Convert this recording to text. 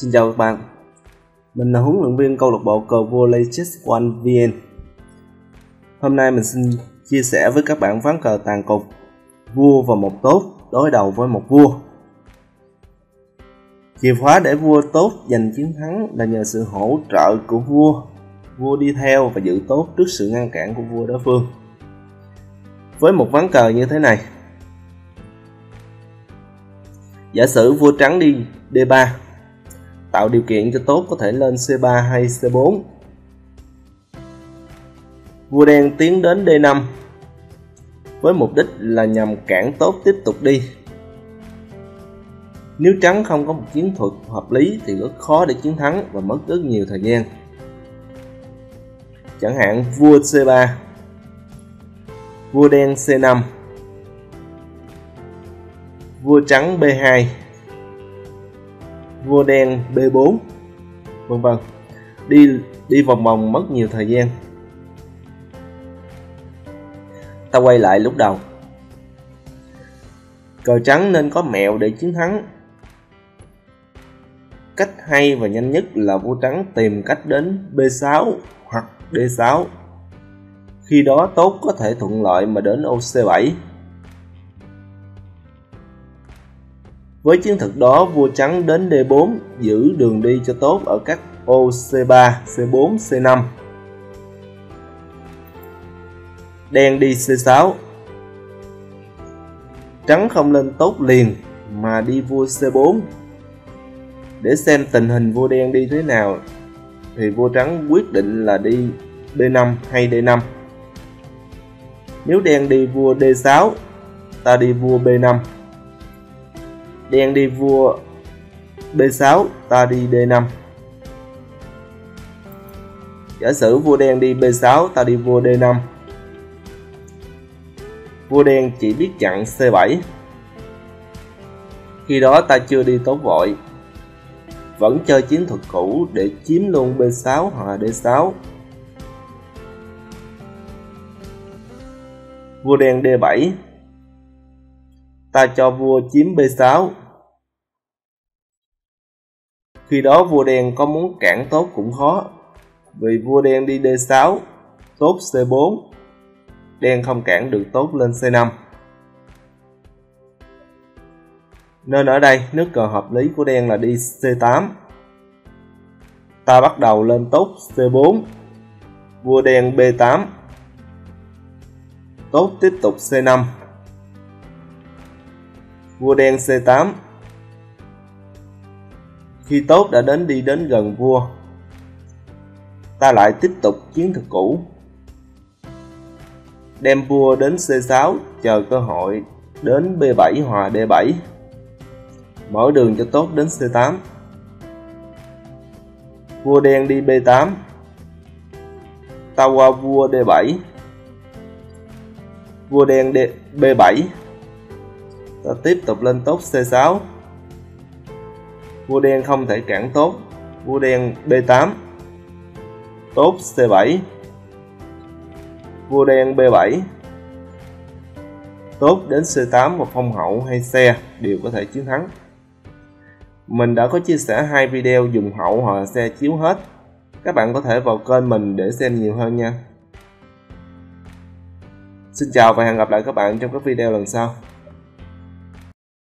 Xin chào các bạn, mình là huấn luyện viên câu lạc bộ cờ vua Chess One VN. Hôm nay mình xin chia sẻ với các bạn ván cờ tàn cục vua và một tốt đối đầu với một vua. Chìa khóa để vua tốt giành chiến thắng là nhờ sự hỗ trợ của vua. Vua đi theo và giữ tốt trước sự ngăn cản của vua đối phương. Với một ván cờ như thế này, giả sử vua trắng đi D3, tạo điều kiện cho tốt có thể lên C3 hay C4. Vua đen tiến đến D5 với mục đích là nhằm cản tốt tiếp tục đi. Nếu trắng không có một chiến thuật hợp lý thì rất khó để chiến thắng và mất rất nhiều thời gian. Chẳng hạn vua C3, vua đen C5, vua trắng B2, vua đen B4, vân vân. Đi vòng vòng mất nhiều thời gian. Ta quay lại lúc đầu. Cờ trắng nên có mẹo để chiến thắng. Cách hay và nhanh nhất là vua trắng tìm cách đến B6 hoặc D6. Khi đó tốt có thể thuận lợi mà đến ô C7. Với chiến thuật đó, vua trắng đến D4 giữ đường đi cho tốt ở các ô C3, C4, C5. Đen đi C6. Trắng không lên tốt liền mà đi vua C4. Để xem tình hình vua đen đi thế nào thì vua trắng quyết định là đi B5 hay D5. Nếu đen đi vua D6, ta đi vua B5. Đen đi vua B6, ta đi D5. Giả sử vua đen đi B6, ta đi vua D5. Vua đen chỉ biết chặn C7. Khi đó ta chưa đi tốt vội, vẫn chơi chiến thuật cũ để chiếm luôn B6 hoặc D6. Vua đen D7, ta cho vua chiếm B6. Khi đó vua đen có muốn cản tốt cũng khó, vì vua đen đi D6, tốt C4, đen không cản được tốt lên C5. Nên ở đây nước cờ hợp lý của đen là đi C8. Ta bắt đầu lên tốt C4, vua đen B8, tốt tiếp tục C5, vua đen C8. Khi tốt đã đi đến gần vua, ta lại tiếp tục chiến thuật cũ, đem vua đến C6 chờ cơ hội đến B7 hoặc D7, mở đường cho tốt đến C8. Vua đen đi B8, ta qua vua D7, vua đen B7, ta tiếp tục lên tốt C6. Vua đen không thể cản tốt, vua đen B8, tốt C7, vua đen B7, tốt đến C8 và phong hậu hay xe đều có thể chiến thắng. Mình đã có chia sẻ 2 video dùng hậu hoặc xe chiếu hết. Các bạn có thể vào kênh mình để xem nhiều hơn nha. Xin chào và hẹn gặp lại các bạn trong các video lần sau.